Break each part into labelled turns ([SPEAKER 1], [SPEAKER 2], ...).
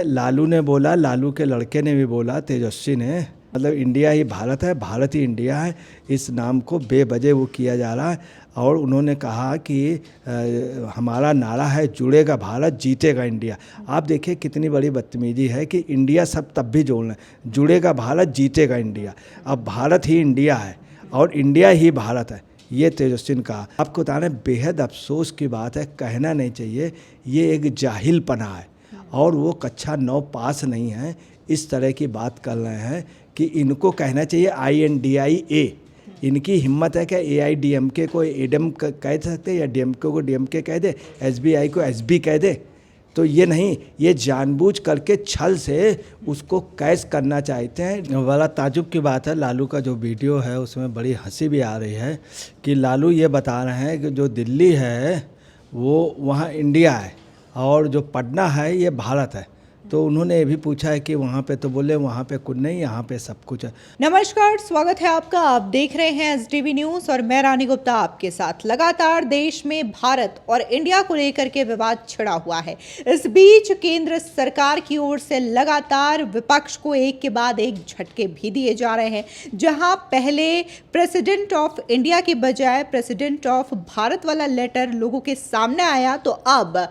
[SPEAKER 1] लालू ने बोला, लालू के लड़के ने भी बोला, तेजस्वी ने, मतलब इंडिया ही भारत है, भारत ही इंडिया है, इस नाम को बेवजह वो किया जा रहा है। और उन्होंने कहा कि हमारा नारा है जुड़ेगा भारत जीतेगा इंडिया। आप देखिए कितनी बड़ी बदतमीजी है कि इंडिया सब तब भी जोड़ना है, जुड़ेगा भारत जीतेगा इंडिया। अब भारत ही इंडिया है और इंडिया ही भारत है, ये तेजस्वी ने कहा। आपको बताना बेहद अफसोस की बात है, कहना नहीं चाहिए, ये एक जाहिलपना है और वो कक्षा 9 पास नहीं है, इस तरह की बात कर रहे हैं कि इनको कहना चाहिए INDIA। इनकी हिम्मत है क्या AIDMK को एडम कह सकते या DMK को DMK कह दे, SBI को SB कह दे? तो ये नहीं, ये जानबूझ करके छल से उसको कैश करना चाहते हैं। बड़ा ताजुब की बात है, लालू का जो वीडियो है उसमें बड़ी हंसी भी आ रही है कि लालू ये बता रहे हैं कि जो दिल्ली है वो वहाँ इंडिया है और जो पटना है ये भारत है। तो उन्होंने ये भी पूछा है कि वहाँ पे, तो बोले वहाँ पे कुछ नहीं, यहाँ पे सब कुछ है।
[SPEAKER 2] नमस्कार, स्वागत है आपका। आप देख रहे हैं SDB न्यूज़ और मैं रानी गुप्ता आपके साथ। लगातार देश में भारत और इंडिया को लेकर के विवाद छिड़ा हुआ है। इस बीच केंद्र सरकार की ओर से लगातार विपक्ष को एक के बाद एक झटके भी दिए जा रहे हैं। जहां पहले प्रेसिडेंट ऑफ इंडिया के बजाय प्रेसिडेंट ऑफ भारत वाला लेटर लोगों के सामने आया, तो अब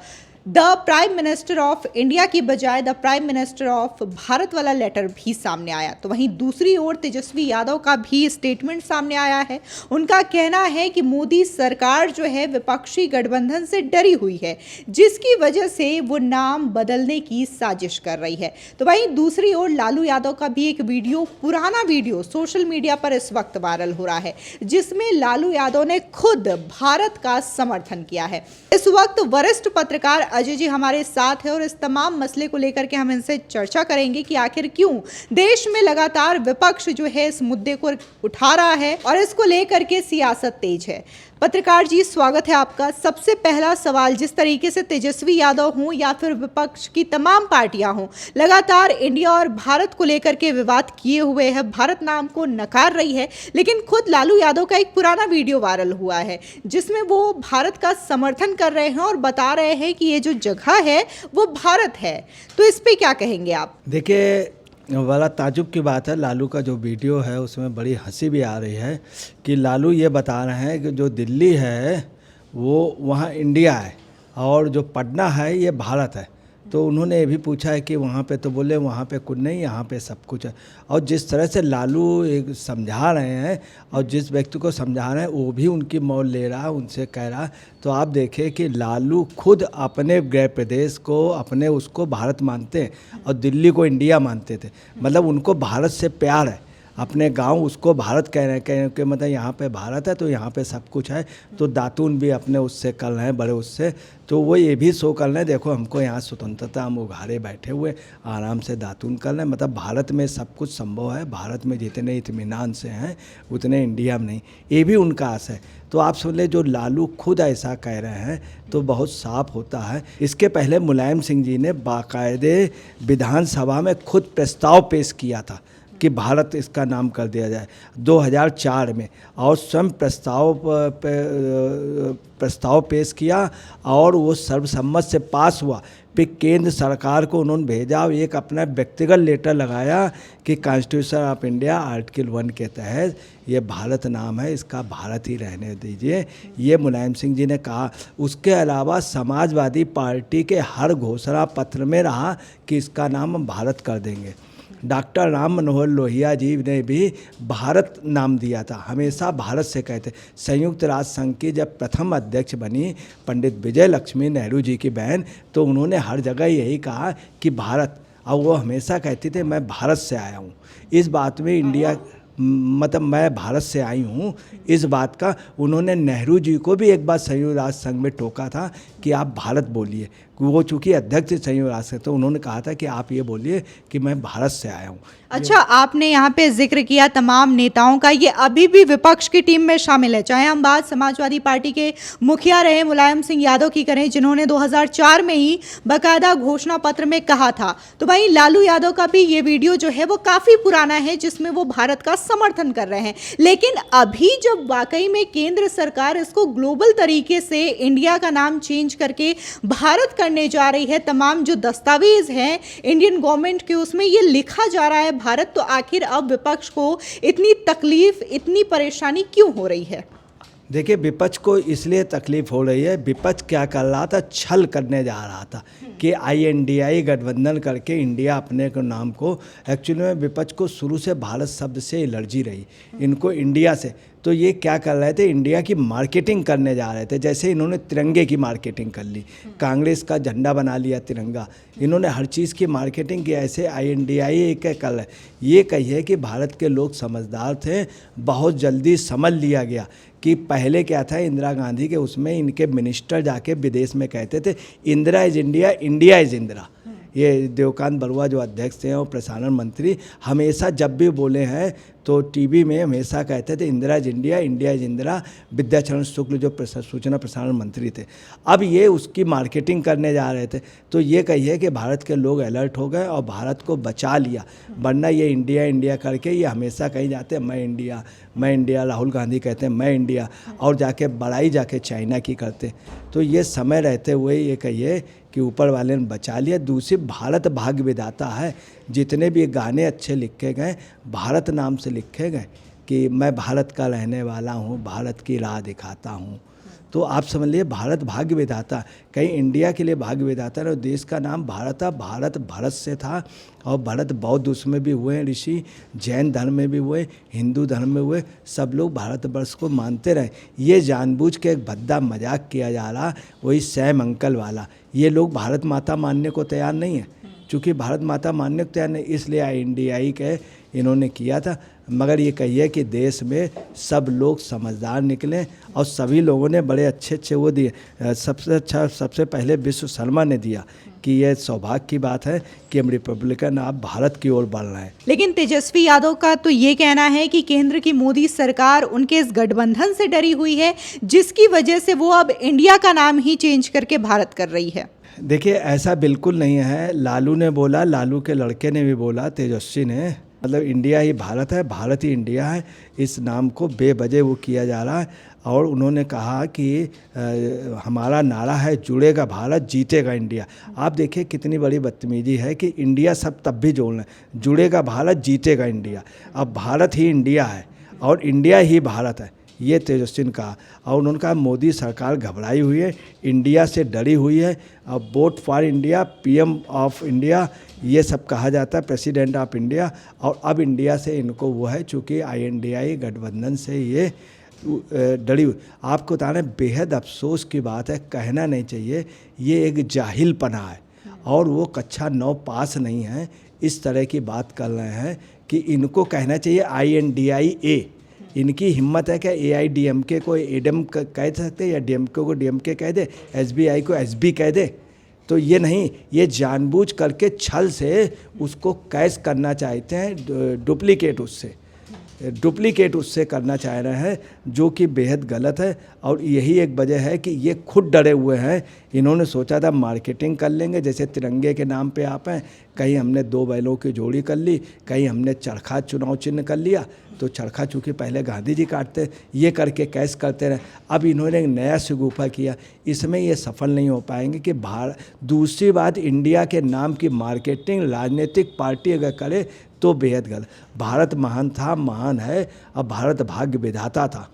[SPEAKER 2] the prime minister of India की बजाय the prime minister of Bharat वाला लेटर भी सामने आया। तो वहीं दूसरी ओर तेजस्वी यादव का भी स्टेटमेंट सामने आया है। उनका कहना है कि मोदी सरकार जो है विपक्षी गठबंधन से डरी हुई है, जिसकी वजह से वो नाम बदलने की साजिश कर रही है। तो वहीं दूसरी ओर लालू यादव का भी एक वीडियो, पुराना वीडियो सोशल मीडिया पर इस वक्त वायरल हो रहा है, जिसमें लालू यादव ने खुद भारत का समर्थन किया है। इस वक्त वरिष्ठ पत्रकार अजय जी हमारे साथ है और इस तमाम मसले को लेकर के हम इनसे चर्चा करेंगे कि आखिर क्यों देश में लगातार विपक्ष जो है इस मुद्दे को उठा रहा है और इसको लेकर के सियासत तेज है। पत्रकार जी, स्वागत है आपका। सबसे पहला सवाल, जिस तरीके से तेजस्वी यादव हों या फिर विपक्ष की तमाम पार्टियां हों, लगातार इंडिया और भारत को लेकर के विवाद किए हुए है, भारत नाम को नकार रही है, लेकिन खुद लालू यादव का एक पुराना वीडियो वायरल हुआ है जिसमें वो भारत का समर्थन कर रहे हैं और बता रहे हैं कि ये जो जगह है वो भारत है। तो इस पे क्या कहेंगे आप?
[SPEAKER 1] देखिए, बड़ा ताजुब की बात है, लालू का जो वीडियो है उसमें बड़ी हंसी भी आ रही है कि लालू ये बता रहे हैं कि जो दिल्ली है वो वहाँ इंडिया है और जो पटना है ये भारत है। तो उन्होंने ये भी पूछा है कि वहाँ पे, तो बोले वहाँ पे कुछ नहीं, यहाँ पे सब कुछ है। और जिस तरह से लालू एक समझा रहे हैं और जिस व्यक्ति को समझा रहे हैं वो भी उनकी मौल ले रहा है, उनसे कह रहा है। तो आप देखें कि लालू खुद अपने गृह प्रदेश को, अपने उसको भारत मानते हैं और दिल्ली को इंडिया मानते थे। मतलब उनको भारत से प्यार है, अपने गांव उसको भारत कह रहे हैं कि मतलब यहाँ पे भारत है तो यहाँ पे सब कुछ है। तो दातून भी अपने उससे कर रहे हैं, बड़े उससे, तो वो ये भी शो कर रहे हैं, देखो हमको यहाँ स्वतंत्रता, हम उघारे बैठे हुए आराम से दातून कर रहे हैं। मतलब भारत में सब कुछ संभव है, भारत में जितने इत्मीनान से हैं उतने इंडिया में नहीं, ये भी उनका आस है। तो आप सुन ले, जो लालू खुद ऐसा कह रहे हैं तो बहुत साफ होता है। इसके पहले मुलायम सिंह जी ने बाकायदे विधानसभा में खुद प्रस्ताव पेश किया था कि भारत इसका नाम कर दिया जाए 2004 में, और स्वयं प्रस्ताव पेश किया और वो सर्वसम्मत से पास हुआ। फिर केंद्र सरकार को उन्होंने भेजा और एक अपना व्यक्तिगत लेटर लगाया कि कॉन्स्टिट्यूशन ऑफ इंडिया आर्टिकल 1 के तहत ये भारत नाम है, इसका भारत ही रहने दीजिए, ये मुलायम सिंह जी ने कहा। उसके अलावा समाजवादी पार्टी के हर घोषणा पत्र में रहा कि इसका नाम हम भारत कर देंगे। डॉक्टर राम मनोहर लोहिया जी ने भी भारत नाम दिया था, हमेशा भारत से कहते। संयुक्त राष्ट्र संघ की जब प्रथम अध्यक्ष बनी पंडित विजय लक्ष्मी नेहरू जी की बहन, तो उन्होंने हर जगह यही कहा कि भारत, और वो हमेशा कहते थे मैं भारत से आया हूँ। इस बात में इंडिया, मतलब मैं भारत से आई हूँ, इस बात का उन्होंने नेहरू जी को भी एक बार संयुक्त राष्ट्र संघ में टोका था कि आप भारत बोलिए। वो चूँकि अध्यक्ष संयुक्त राष्ट्र, तो उन्होंने कहा था कि आप ये बोलिए कि मैं भारत से आया हूँ।
[SPEAKER 2] अच्छा, आपने यहाँ पे जिक्र किया तमाम नेताओं का, ये अभी भी विपक्ष की टीम में शामिल है। चाहे हम बात समाजवादी पार्टी के मुखिया रहे मुलायम सिंह यादव की करें, जिन्होंने 2004 में ही बाकायदा घोषणा पत्र में कहा था, तो वहीं लालू यादव का भी ये वीडियो जो है वो काफ़ी पुराना है, जिसमें वो भारत का समर्थन कर रहे हैं। लेकिन अभी जब वाकई में केंद्र सरकार इसको ग्लोबल तरीके से इंडिया का नाम चेंज करके भारत करने जा रही है, तमाम जो दस्तावेज हैं इंडियन गवर्नमेंट के उसमें ये लिखा जा रहा है भारत, तो आखिर अब विपक्ष को इतनी तकलीफ, इतनी परेशानी क्यों हो रही है?
[SPEAKER 1] देखिए, विपक्ष को इसलिए तकलीफ हो रही है, विपक्ष क्या कर रहा था, छल करने जा रहा था कि INDI गठबंधन करके इंडिया अपने को नाम को, एक्चुअली में विपक्ष को शुरू से भारत शब्द से एलर्जी रही, इनको इंडिया से। तो ये क्या कर रहे थे, इंडिया की मार्केटिंग करने जा रहे थे। जैसे इन्होंने तिरंगे की मार्केटिंग कर ली, कांग्रेस का झंडा बना लिया तिरंगा, इन्होंने हर चीज़ की मार्केटिंग की। ऐसे INDI एक कर रहे। ये कहिए कि भारत के लोग समझदार थे, बहुत जल्दी समझ लिया गया कि पहले क्या था, इंदिरा गांधी के उसमें इनके मिनिस्टर जाके विदेश में कहते थे Indira is India, India is Indira. ये देवकांत बरुआ जो अध्यक्ष हैं और प्रसारण मंत्री, हमेशा जब भी बोले हैं तो टीवी में हमेशा कहते थे Indira is India, India is Indira. Vidyacharan Shukla जो सूचना प्रसारण मंत्री थे, अब ये उसकी मार्केटिंग करने जा रहे थे। तो ये कहिए कि भारत के लोग अलर्ट हो गए और भारत को बचा लिया, वरना ये इंडिया इंडिया करके ये हमेशा कहीं जाते हैं मैं इंडिया, मैं इंडिया। राहुल गांधी कहते हैं मैं इंडिया, और जाके बड़ाई जाके चाइना की करते। तो ये समय रहते हुए ये कहिए कि ऊपर वाले ने बचा लिया। दूसरी, भारत भाग्य विधाता है। जितने भी गाने अच्छे लिखे गए भारत नाम से लिखे गए कि मैं भारत का रहने वाला हूँ, भारत की राह दिखाता हूँ। तो आप समझ लीजिए भारत भाग्य विधाता, कहीं इंडिया के लिए भाग्य विधाता है। और देश का नाम भारत था, भारत भरत से था, और भरत बौद्ध उसमें भी हुए हैं ऋषि, जैन धर्म में भी हुए, हिंदू धर्म में हुए, सब लोग भारतवर्ष को मानते रहे। ये जानबूझ के एक भद्दा मजाक किया जा रहा, वही सैम अंकल वाला। ये लोग भारत माता मानने को तैयार नहीं है, चूँकि भारत माता मानने को तैयार नहीं, इसलिए INDI के इन्होंने किया था। मगर ये कहिए कि देश में सब लोग समझदार निकले और सभी लोगों ने बड़े अच्छे अच्छे वो दिए। सबसे अच्छा, सबसे पहले विश्व शर्मा ने दिया कि ये सौभाग्य की बात है कि हम रिपब्लिकन आप भारत की ओर बढ़ रहे हैं।
[SPEAKER 2] लेकिन तेजस्वी यादव का तो ये कहना है कि केंद्र की मोदी सरकार उनके इस गठबंधन से डरी हुई है, जिसकी वजह से वो अब इंडिया का नाम ही चेंज करके भारत कर रही है।
[SPEAKER 1] देखिए, ऐसा बिल्कुल नहीं है। लालू ने बोला, लालू के लड़के ने भी बोला, तेजस्वी ने, मतलब इंडिया ही भारत है, भारत ही इंडिया है, इस नाम को बेवजह वो किया जा रहा है। और उन्होंने कहा कि हमारा नारा है जुड़ेगा भारत, जीतेगा इंडिया। आप देखिए कितनी बड़ी बदतमीजी है कि इंडिया सब तब भी जोड़ना है, जुड़ेगा भारत, जीतेगा इंडिया। अब भारत ही इंडिया है और इंडिया ही भारत है, ये तेजस्वी ने कहा। और उन्होंने कहा मोदी सरकार घबराई हुई है, इंडिया से डरी हुई है। अब vote for India, PM of India, ये सब कहा जाता है, प्रेसिडेंट ऑफ इंडिया। और अब इंडिया से इनको वो है, चूँकि INDI गठबंधन से ये डरी हुई। आपको बताना बेहद अफसोस की बात है, कहना नहीं चाहिए, ये एक जाहिलपना है और वो कक्षा 9 पास नहीं है, इस तरह की बात कर रहे हैं कि इनको कहना चाहिए INDIA। इनकी हिम्मत है क्या AIDMK को ADM कह सकते, या DMK को DMK कह दे, SBI को SB कह दे? तो ये नहीं, ये जानबूझ करके छल से उसको कैश करना चाहते हैं, डुप्लीकेट उससे करना चाह रहे हैं, जो कि बेहद गलत है। और यही एक वजह है कि ये खुद डरे हुए हैं। इन्होंने सोचा था मार्केटिंग कर लेंगे, जैसे तिरंगे के नाम पे आप हैं, कहीं हमने 2 बैलों की जोड़ी कर ली, कहीं हमने चरखा चुनाव चिन्ह कर लिया। तो चरखा चूँकि पहले गांधी जी काटते, ये करके कैश करते रहे। अब इन्होंने एक नया शगुफा किया, इसमें ये सफल नहीं हो पाएंगे कि दूसरी बात, इंडिया के नाम की मार्केटिंग राजनीतिक पार्टी अगर करे तो बेहद गलत। भारत महान था, महान है, अब भारत भाग्य विधाता था।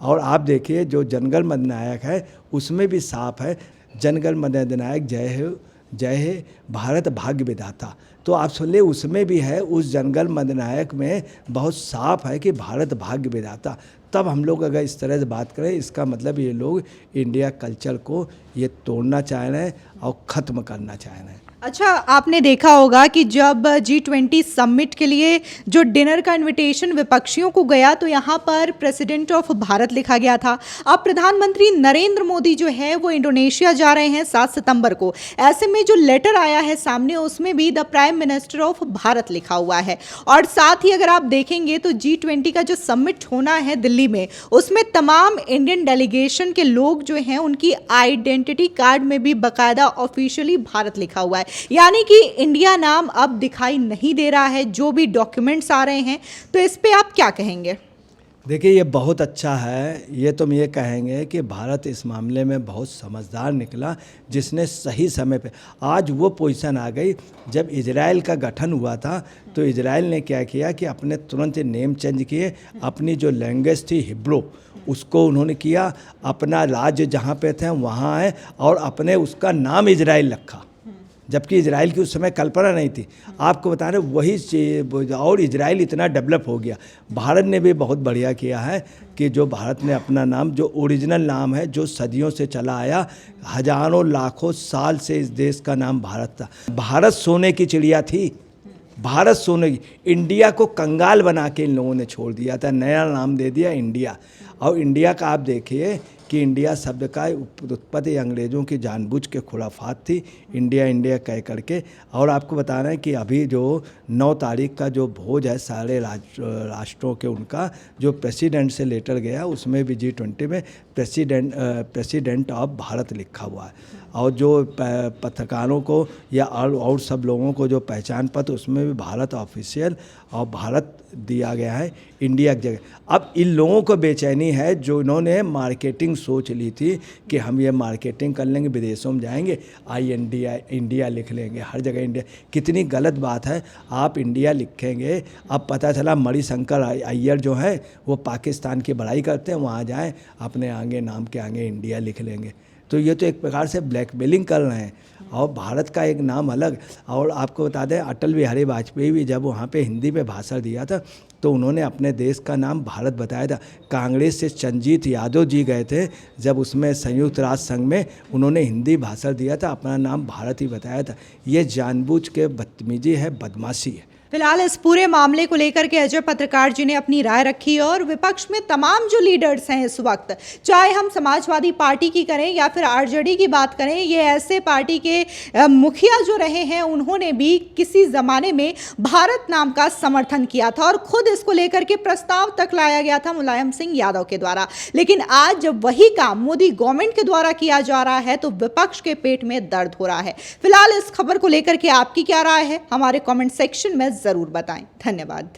[SPEAKER 1] और आप देखिए जो जनगण मन अधिनायक है उसमें भी साफ है, जनगण मन अधिनायक जय हो, जय है भारत भाग्य विधाता। तो आप सुन ले, उसमें भी है, उस जनगण मन अधिनायक में बहुत साफ है कि भारत भाग्य विधाता। तब हम लोग अगर इस तरह से बात करें, इसका मतलब ये लोग इंडिया कल्चर को ये तोड़ना चाह रहे हैं और ख़त्म करना चाह रहे हैं।
[SPEAKER 2] अच्छा, आपने देखा होगा कि जब G20 समिट के लिए जो डिनर का इनविटेशन विपक्षियों को गया, तो यहाँ पर प्रेसिडेंट ऑफ भारत लिखा गया था। अब प्रधानमंत्री नरेंद्र मोदी जो है वो इंडोनेशिया जा रहे हैं 7 सितंबर को। ऐसे में जो लेटर आया है सामने, उसमें भी the prime minister of Bharat लिखा हुआ है। और साथ ही अगर आप देखेंगे तो G20 का जो समिट होना है दिल्ली में, उसमें तमाम इंडियन डेलीगेशन के लोग जो हैं, उनकी आइडेंटिटी कार्ड में भी बाकायदा ऑफिशियली भारत लिखा हुआ है। यानी कि इंडिया नाम अब दिखाई नहीं दे रहा है जो भी डॉक्यूमेंट्स आ रहे हैं, तो इस पे आप क्या कहेंगे?
[SPEAKER 1] देखिए, ये बहुत अच्छा है। ये तुम ये कहेंगे कि भारत इस मामले में बहुत समझदार निकला, जिसने सही समय पे, आज वो पोजीशन आ गई। जब इजराइल का गठन हुआ था तो इजराइल ने क्या किया कि अपने तुरंत नेम चेंज किए, अपनी जो लैंग्वेज थी हिब्रू उसको उन्होंने किया, अपना राज्य जहाँ पे थे वहाँ आए और अपने उसका नाम इजराइल रखा, जबकि इजराइल की उस समय कल्पना नहीं थी। आपको बता रहे वही चीज़, और इजराइल इतना डेवलप हो गया। भारत ने भी बहुत बढ़िया किया है कि जो भारत ने अपना नाम, जो ओरिजिनल नाम है, जो सदियों से चला आया, हजारों लाखों साल से इस देश का नाम भारत था। भारत सोने की चिड़िया थी, भारत सोने की, इंडिया को कंगाल बना के इन लोगों ने छोड़ दिया था, नया नाम दे दिया इंडिया। और इंडिया का आप देखिए कि इंडिया शब्द का उत्पत्ति अंग्रेज़ों की जानबूझ के खुराफात थी, इंडिया इंडिया कह करके। और आपको बता रहे हैं कि अभी जो 9 तारीख का जो भोज है सारे राष्ट्रों के, उनका जो प्रेसिडेंट से लेटर गया उसमें भी G20 में प्रेसिडेंट ऑफ भारत लिखा हुआ है। और जो पत्रकारों को या और सब लोगों को जो पहचान पत्र, उसमें भी भारत ऑफिशियल और भारत दिया गया है, इंडिया की जगह। अब इन लोगों को बेचैनी है जो इन्होंने मार्केटिंग सोच ली थी कि हम ये मार्केटिंग कर लेंगे, विदेशों में जाएंगे, इंडिया लिख लेंगे, हर जगह इंडिया। कितनी गलत बात है, आप इंडिया लिखेंगे। अब पता चला मणिशंकर अय्यर जो है वो पाकिस्तान की बड़ाई करते हैं, वहाँ जाएँ अपने आगे नाम के आगे इंडिया लिख लेंगे। तो ये तो एक प्रकार से ब्लैकमेलिंग कर रहे हैं। और भारत का एक नाम अलग। और आपको बता दें, अटल बिहारी वाजपेयी भी जब वहाँ पे हिंदी पे भाषण दिया था तो उन्होंने अपने देश का नाम भारत बताया था। कांग्रेस से चंजीत यादव जी गए थे, जब उसमें संयुक्त राष्ट्र संघ में उन्होंने हिंदी भाषण दिया था, अपना नाम भारत ही बताया था। ये जानबूझ के बदतमीजी है, बदमाशी है।
[SPEAKER 2] फिलहाल इस पूरे मामले को लेकर के अजय पत्रकार जी ने अपनी राय रखी और विपक्ष में तमाम जो लीडर्स हैं इस वक्त, चाहे हम समाजवादी पार्टी की करें या फिर आरजेडी की बात करें, ये ऐसे पार्टी के मुखिया जो रहे हैं उन्होंने भी किसी ज़माने में भारत नाम का समर्थन किया था और खुद इसको लेकर के प्रस्ताव तक लाया गया था मुलायम सिंह यादव के द्वारा। लेकिन आज जब वही काम मोदी गवर्नमेंट के द्वारा किया जा रहा है तो विपक्ष के पेट में दर्द हो रहा है। फिलहाल इस खबर को लेकर के आपकी क्या राय है, हमारे कॉमेंट सेक्शन में जरूर बताएं। धन्यवाद।